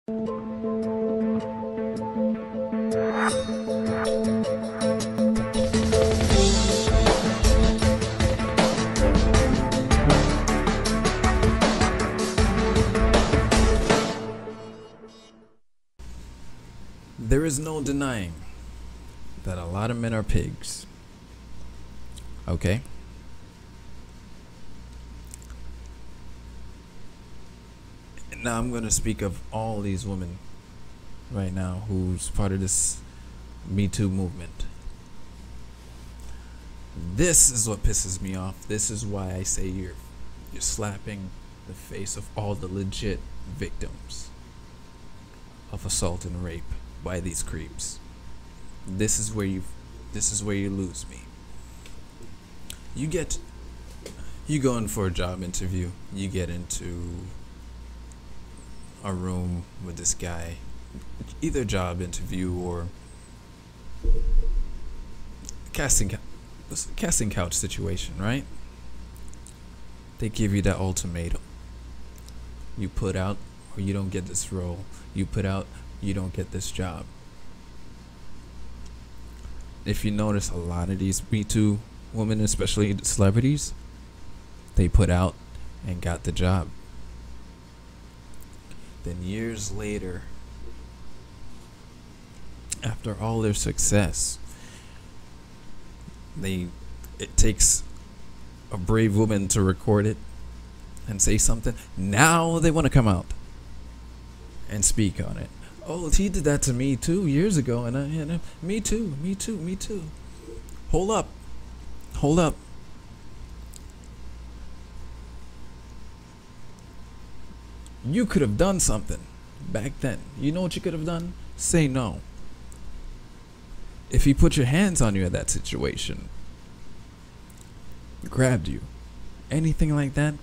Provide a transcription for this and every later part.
There is no denying that a lot of men are pigs. Okay? Now I'm going to speak of all these women right now who's part of this Me Too movement. This is what pisses me off. This is why I say you're slapping the face of all the legit victims of assault and rape by these creeps. This is where you lose me. You go in for a job interview, you get into a room with this guy, either job interview or casting couch situation, right? They give you that ultimatum. You put out or you don't get this role. You put out, you don't get this job. If you notice, a lot of these Me Too women, especially celebrities, they put out and got the job. Then years later, after all their success, it takes a brave woman to record it and say something. Now they want to come out and speak on it. Oh, he did that to me 2 years ago, and me too. Hold up. You could have done something back then. You know what you could have done? Say no. If he put your hands on you at that situation, grabbed you, anything like that,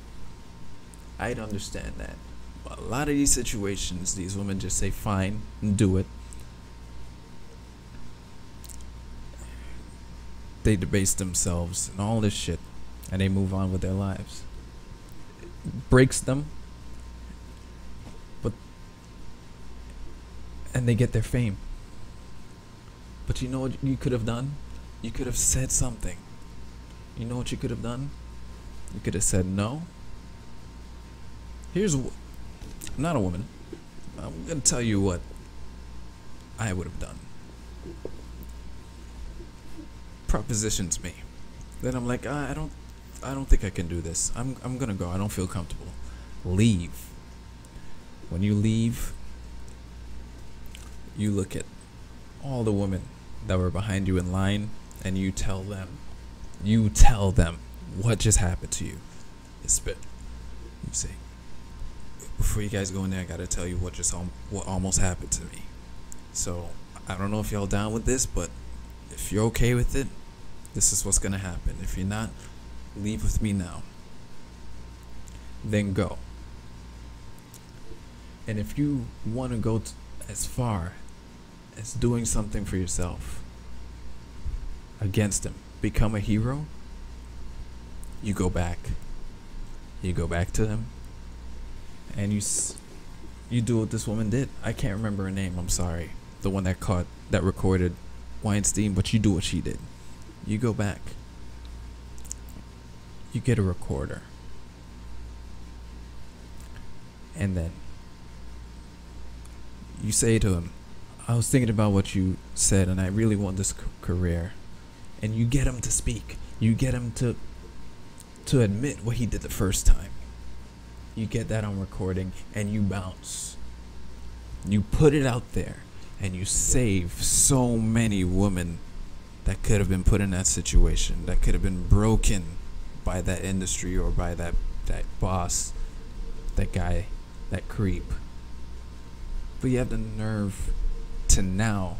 I'd understand that. But a lot of these situations, these women just say fine and do it. They debase themselves and all this shit, and they move on with their lives. It breaks them, and they get their fame. But you know what you could have done? You could have said something. You know what you could have done? You could have said no. I'm not a woman. I'm gonna tell you what I would have done. Propositions me. Then I'm like, I don't think I can do this. I'm gonna go. I don't feel comfortable. Leave. When you leave, you look at all the women that were behind you in line, and you tell them what just happened to you. You say, before you guys go in there, I gotta tell you what almost happened to me. So I don't know if y'all down with this, but if you're okay with it, this is what's gonna happen. If you're not, leave with me now. Then go. And if you want to go as far as doing something for yourself against him, become a hero, you go back to them, and you do what this woman did. I can't remember her name, I'm sorry, the one that recorded Weinstein, but you do what she did. You go back, you get a recorder, and then you say to him, I was thinking about what you said, and I really want this career. And you get him to speak. You get him to admit what he did the first time. You get that on recording, and you bounce. You put it out there, and you save so many women that could have been put in that situation, that could have been broken by that industry or by that boss, that guy, that creep. But you have the nerve to now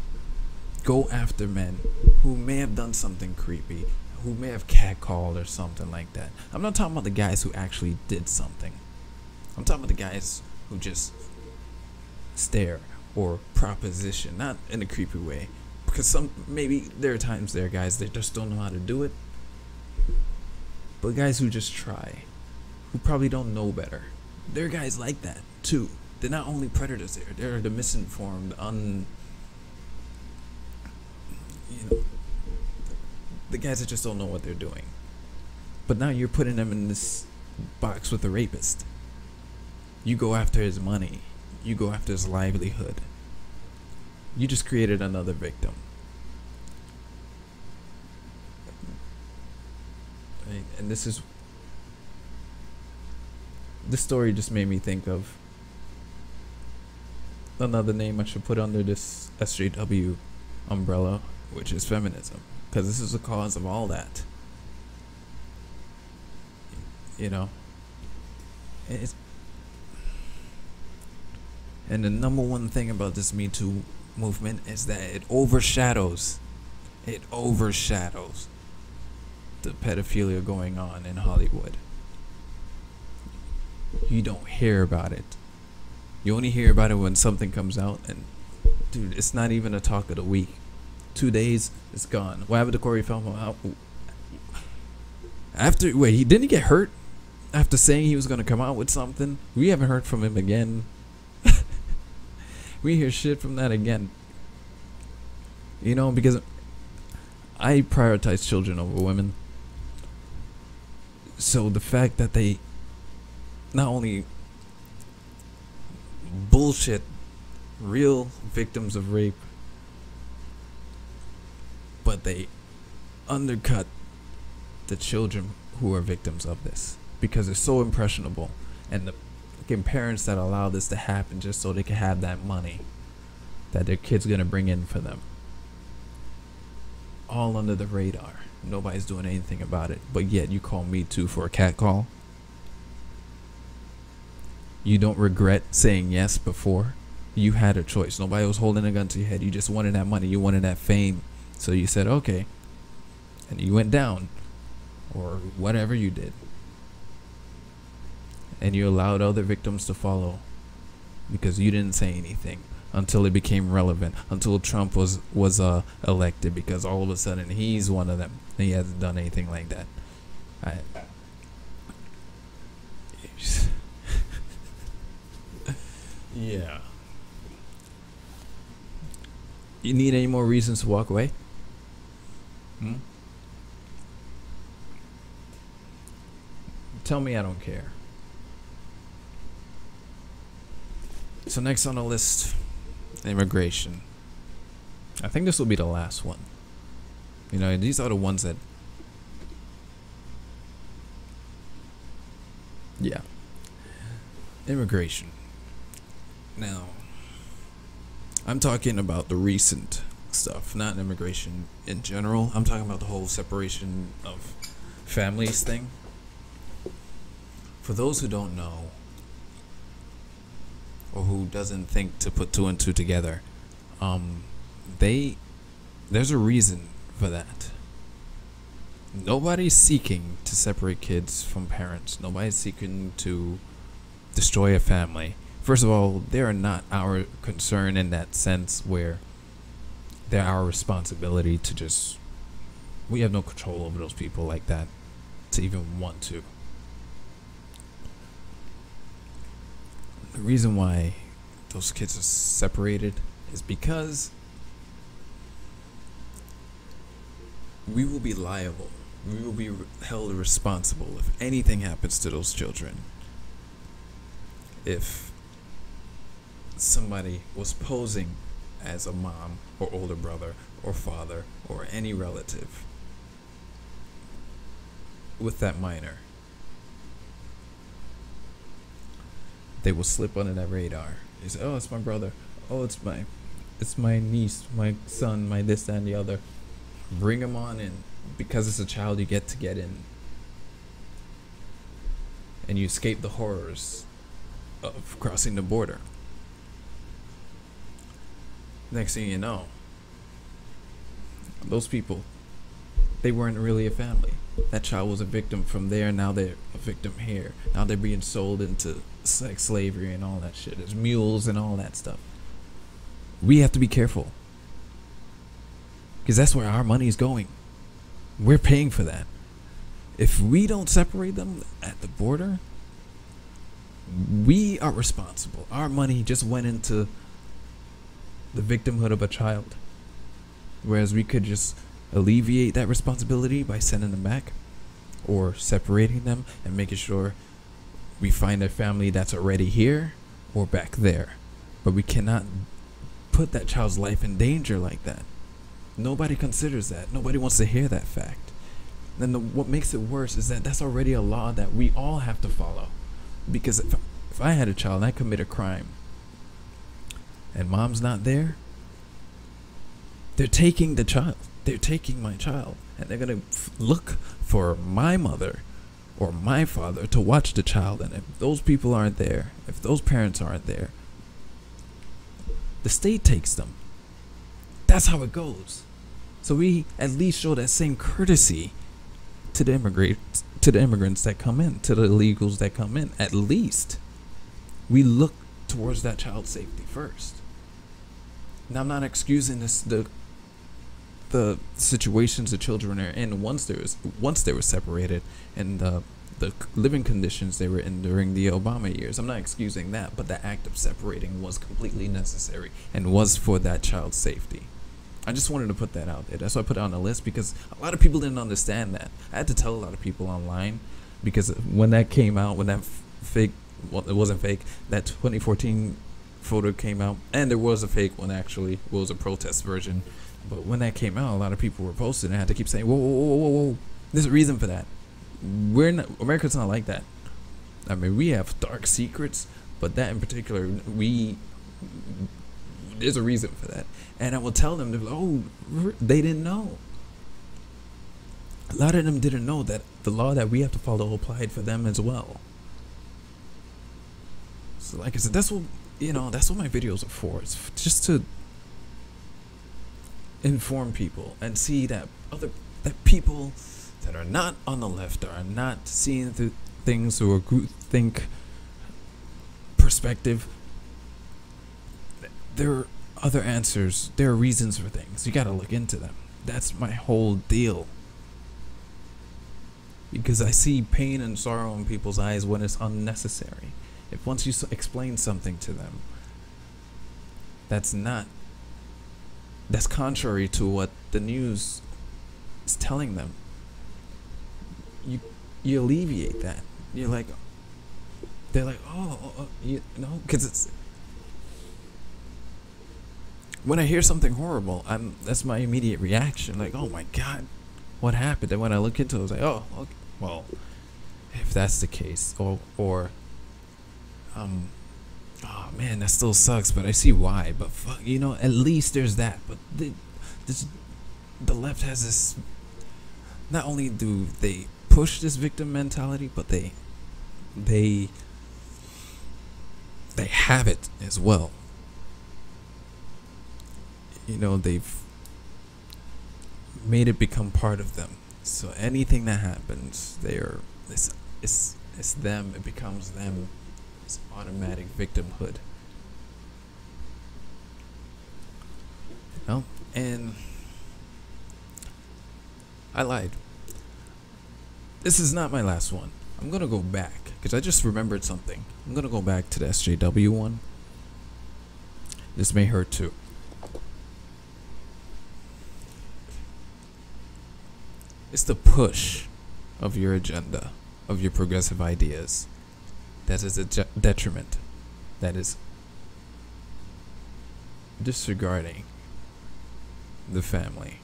go after men who may have done something creepy, who may have catcalled or something like that. I'm not talking about the guys who actually did something. I'm talking about the guys who just stare or proposition, not in a creepy way. Because maybe there are times there are guys that just don't know how to do it. But guys who just try, who probably don't know better. There are guys like that too. they're not only predators. They're the misinformed, you know, the guys that just don't know what they're doing. But now you're putting them in this box with the rapist. You go after his money. You go after his livelihood. You just created another victim. And this story just made me think of another name I should put under this SJW umbrella, which is feminism, because this is the cause of all that. You know, and the number one thing about this Me Too movement is that it overshadows the pedophilia going on in Hollywood. You don't hear about it. You only hear about it when something comes out, and dude, it's not even a talk of the week. 2 days, it's gone. What happened to Corey Feldman? Didn't he get hurt after saying he was gonna come out with something? We haven't heard from him again. We hear shit from that again. You know, because I prioritize children over women. So the fact that they not only bullshit real victims of rape, but they undercut the children who are victims of this because it's so impressionable, and the fucking parents that allow this to happen just so they can have that money that their kid's gonna bring in for them, all under the radar. Nobody's doing anything about it, but yet you call Me Too for a catcall. You don't regret saying yes before. You had a choice. Nobody was holding a gun to your head. You just wanted that money. You wanted that fame. So you said, okay. And you went down. Or whatever you did. And you allowed other victims to follow. Because you didn't say anything. Until it became relevant. Until Trump was elected. Because all of a sudden he's one of them. And he hasn't done anything like that. Yeah. You need any more reasons to walk away? Tell me I don't care. So next on the list, immigration. I think this will be the last one. You know, these are the ones that... Yeah. Immigration. Now, I'm talking about the recent stuff, not immigration in general. I'm talking about the whole separation of families thing. For those who don't know, or who doesn't think to put two and two together, there's a reason for that. Nobody's seeking to separate kids from parents. Nobody's seeking to destroy a family. First of all, they are not our concern in that sense where they're our responsibility to just... We have no control over those people like that to even want to. The reason why those kids are separated is because we will be liable. We will be held responsible if anything happens to those children. If somebody was posing as a mom or older brother or father or any relative with that minor, they will slip under that radar. They say, oh, it's my brother. Oh, it's my niece, my son, my this, that, and the other. Bring them on in. Because it's a child, you get to get in. And you escape the horrors of crossing the border. Next thing you know, those people, they weren't really a family. That child was a victim from there, now they're a victim here. Now they're being sold into sex slavery and all that shit. There's mules and all that stuff. We have to be careful. Because that's where our money is going. We're paying for that. If we don't separate them at the border, We are responsible. Our money just went into the victimhood of a child, whereas we could just alleviate that responsibility by sending them back or separating them and making sure we find a family that's already here or back there. But we cannot put that child's life in danger like that. Nobody considers that. Nobody wants to hear that fact. And what makes it worse is that that's already a law that we all have to follow. Because if I had a child and I commit a crime and mom's not there, they're taking the child. They're taking my child. And they're going to look for my mother or my father to watch the child. And if those people aren't there, if those parents aren't there, the state takes them. That's how it goes. So we at least show that same courtesy to the immigrants that come in, to the illegals that come in. At least we look towards that child's safety first. Now, I'm not excusing the situations the children are in once they were separated and the living conditions they were in during the Obama years. I'm not excusing that, but the act of separating was completely necessary and was for that child's safety. I just wanted to put that out there. That's why I put it on the list, because a lot of people didn't understand that. I had to tell a lot of people online, because when that came out, when that fake, well, it wasn't fake, that 2014 photo came out, and there was a fake one actually, it was a protest version. But when that came out, a lot of people were posting, and I had to keep saying, whoa, whoa, whoa, whoa, whoa. There's a reason for that. America's not like that. I mean, we have dark secrets, but that in particular, there's a reason for that. And I will tell them, they didn't know. A lot of them didn't know that the law that we have to follow applied for them as well. So like I said, that's what my videos are for. It's just to inform people and see that people that are not on the left are not seeing through things through a groupthink perspective. There are other answers. There are reasons for things. You got to look into them. That's my whole deal. Because I see pain and sorrow in people's eyes when it's unnecessary. If once you explain something to them, that's contrary to what the news is telling them, you alleviate that. They're like, because it's, when I hear something horrible, that's my immediate reaction. Like, oh my God, what happened? And when I look into it, I was like, oh, okay, well, if that's the case, oh man, that still sucks, but I see why. But fuck, at least there's that. But the left has this. Not only do they push this victim mentality, but they have it as well. They've made it become part of them. So anything that happens, it's them. It becomes them. It's automatic victimhood. And I lied. This is not my last one. I'm gonna go back because I just remembered something. I'm gonna go back to the SJW one. This may hurt too. It's the push of your agenda, of your progressive ideas, that is a detriment, that is disregarding the family.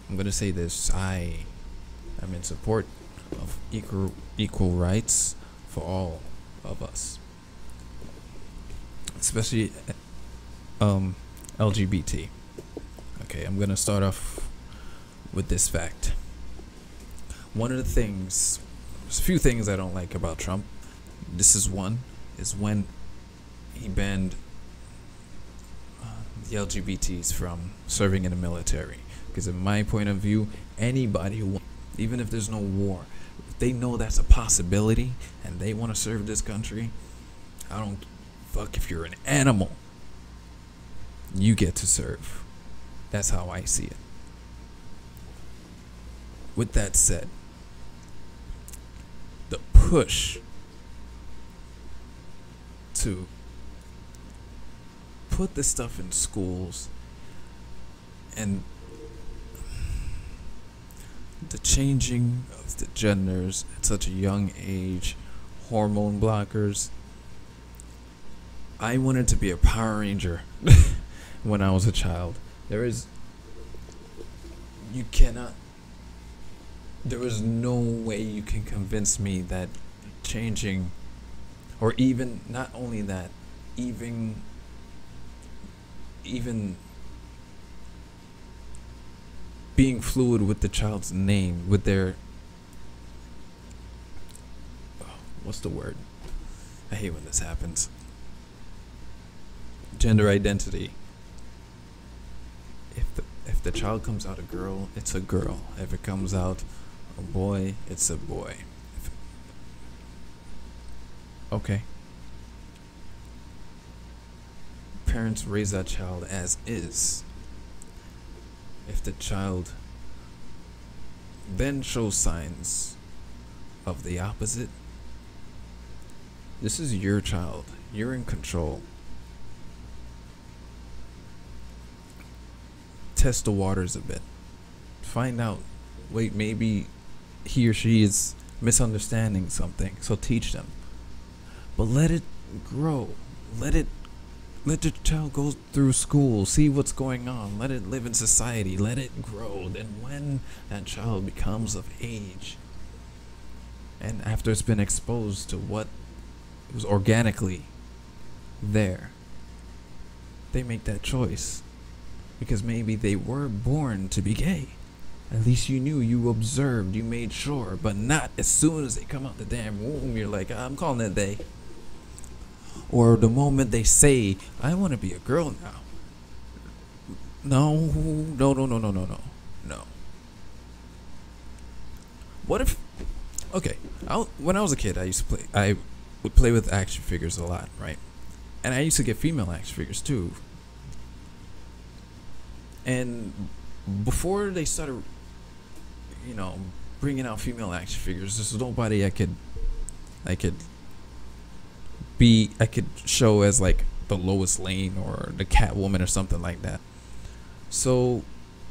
I'm going to say this, I am in support of equal rights for all of us, especially LGBT. Okay, I'm going to start off with this fact. One of the things, there's a few things I don't like about Trump. This is one, is when he banned the LGBTs from serving in the military. Because in my point of view, anybody who, even if there's no war, if they know that's a possibility and they want to serve this country, I don't fuck if you're an animal, you get to serve. That's how I see it. With that said, the push to put this stuff in schools, and the changing of the genders at such a young age, hormone blockers. I wanted to be a Power Ranger when I was a child. There was no way you can convince me that changing, or even not only that, even being fluid with the child's name, with their, what's the word? I hate when this happens. Gender identity. If the child comes out a girl, it's a girl. If it comes out a boy, it's a boy. Okay. Parents raise that child as is. If the child then shows signs of the opposite, this is your child. You're in control. Test the waters a bit. Find out, wait, maybe he or she is misunderstanding something, so teach them. But let it grow. Let the child go through school, see what's going on, let it live in society, let it grow. Then when that child becomes of age, and after it's been exposed to what was organically there, they make that choice. Because maybe they were born to be gay. At least you knew, you observed, you made sure. But not as soon as they come out the damn womb, you're like, I'm calling it they. Or the moment they say, I want to be a girl now. No. What if, okay, when I was a kid, I would play with action figures a lot, right? And I used to get female action figures too. And before they started, bringing out female action figures, there's nobody I could show as like the Lois Lane or the Catwoman or something like that. So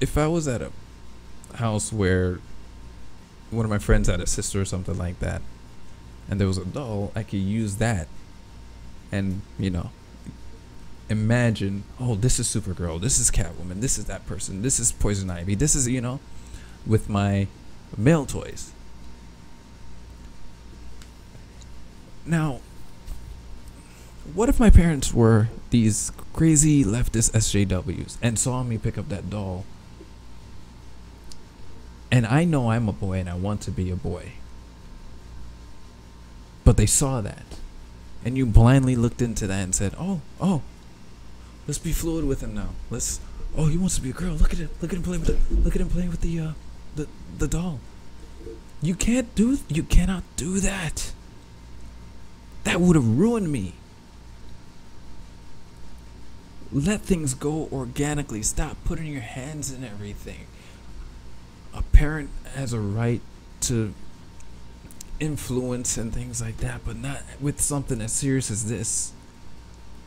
if I was at a house where one of my friends had a sister or something like that, and there was a doll, I could use that and, imagine, oh, this is Supergirl, this is Catwoman, this is that person, this is Poison Ivy, this is, with my male toys. Now, what if my parents were these crazy leftist SJWs and saw me pick up that doll, and I know I'm a boy and I want to be a boy, but they saw that, and you blindly looked into that and said, oh, let's be fluid with him now. Oh, he wants to be a girl. Look at him playing with the doll. You cannot do that. That would have ruined me. Let things go organically. Stop putting your hands in everything. A parent has a right to influence and things like that, but not with something as serious as this.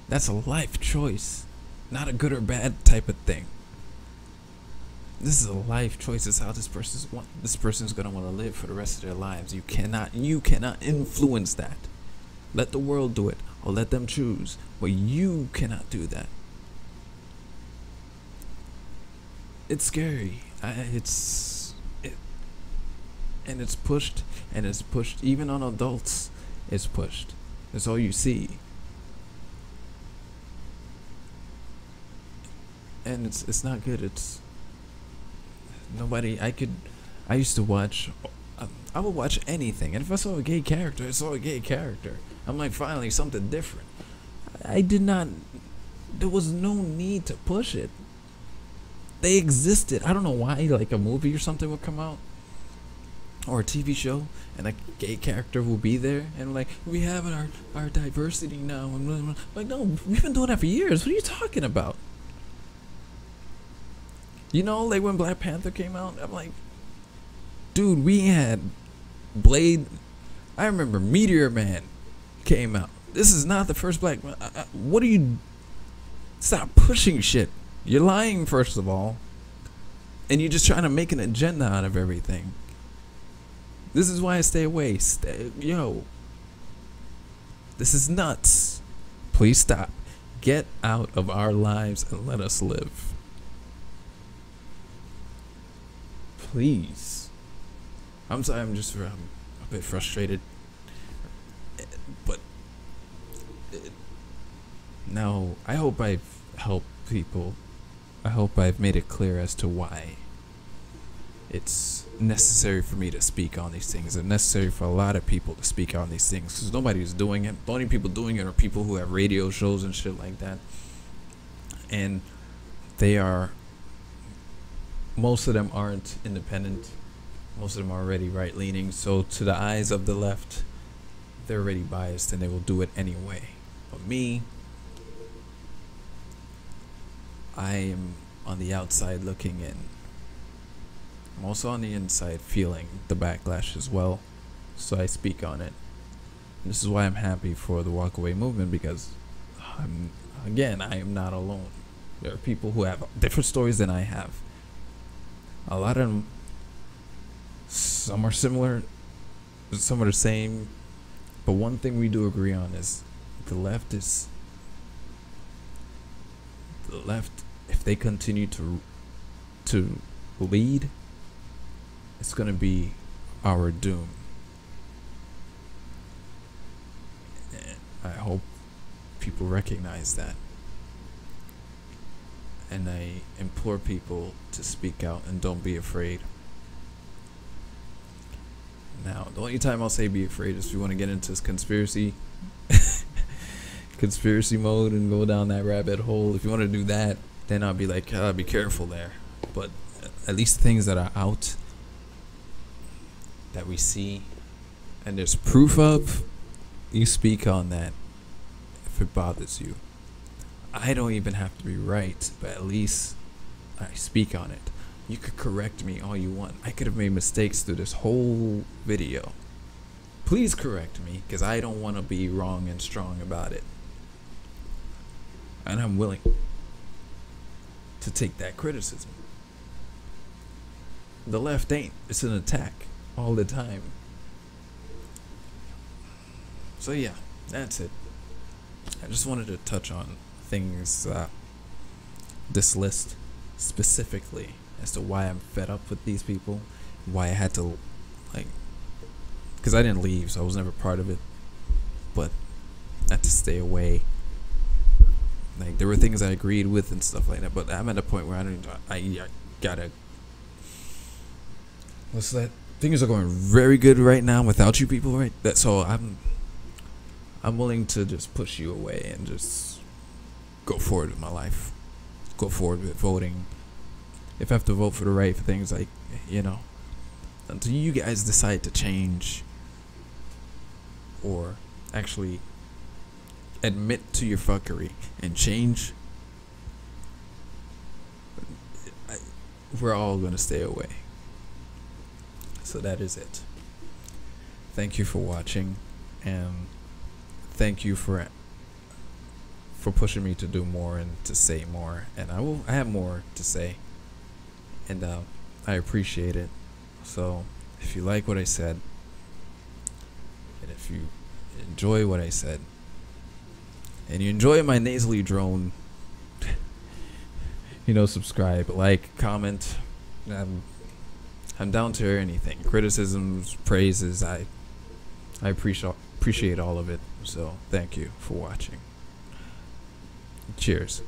That's a life choice, not a good or bad type of thing. This is a life choice. It's how this person's gonna want to live for the rest of their lives. You cannot influence that. Let the world do it, or let them choose, but you cannot do that. It's scary. It's pushed, and it's pushed even on adults. It's pushed. That's all you see. And it's not good. It's nobody. I used to watch. I would watch anything, and if I saw a gay character, I saw a gay character. I'm like, finally something different. There was no need to push it. They existed. I don't know why, like a movie or something would come out, or a TV show, and a gay character will be there, and like, we have our diversity now. And like, no, we've been doing that for years. What are you talking about? Like when Black Panther came out, I'm like, dude, we had Blade. I remember Meteor Man came out. This is not the first black. What are you? Stop pushing shit. You're lying, first of all, and you're just trying to make an agenda out of everything. This is why I stay away. Yo, this is nuts. Please stop. Get out of our lives and let us live. Please. I'm sorry. I'm just a bit frustrated. But now I hope I've helped people. I hope I've made it clear as to why it's necessary for me to speak on these things. It's necessary for a lot of people to speak on these things because nobody's doing it. The only people doing it are people who have radio shows and shit like that. And they are, most of them aren't independent. Most of them are already right-leaning. So to the eyes of the left, they're already biased and they will do it anyway. But me, I am on the outside looking in. I'm also on the inside feeling the backlash as well, so I speak on it. And this is why I'm happy for the walkaway movement, because I am not alone. There are people who have different stories than I have. A lot of them, some are similar, some are the same, but one thing we do agree on is the left, if they continue to lead, it's going to be our doom. And I hope people recognize that. And I implore people to speak out and don't be afraid. Now, the only time I'll say be afraid is if you want to get into this conspiracy mode and go down that rabbit hole. If you want to do that, then I'll be like, be careful there. But at least things that are out, that we see and there's proof of, you speak on that if it bothers you. I don't even have to be right, but at least I speak on it. You could correct me all you want. I could have made mistakes through this whole video. Please correct me, because I don't want to be wrong and strong about it. And I'm willing to take that criticism. The left ain't. It's an attack all the time. So yeah, that's it. I just wanted to touch on things, this list specifically, as to why I'm fed up with these people, why I had to, like, because I didn't leave, so I was never part of it, but I had to stay away. Like, there were things I agreed with and stuff like that, but I'm at a point where I gotta, what's that? Things are going very good right now without you people, right? So I'm willing to just push you away and just go forward with my life, go forward with voting. If I have to vote for the right things, like, you know, until you guys decide to change or actually admit to your fuckery and change, we're all gonna stay away. So that is it. Thank you for watching, and thank you for pushing me to do more and to say more, and I have more to say, and I appreciate it. So if you like what I said, and if you enjoy what I said, and you enjoy my nasally drone, you know, subscribe, like, comment. I'm down to hear anything. Criticisms, praises, I appreciate all of it. So thank you for watching. Cheers.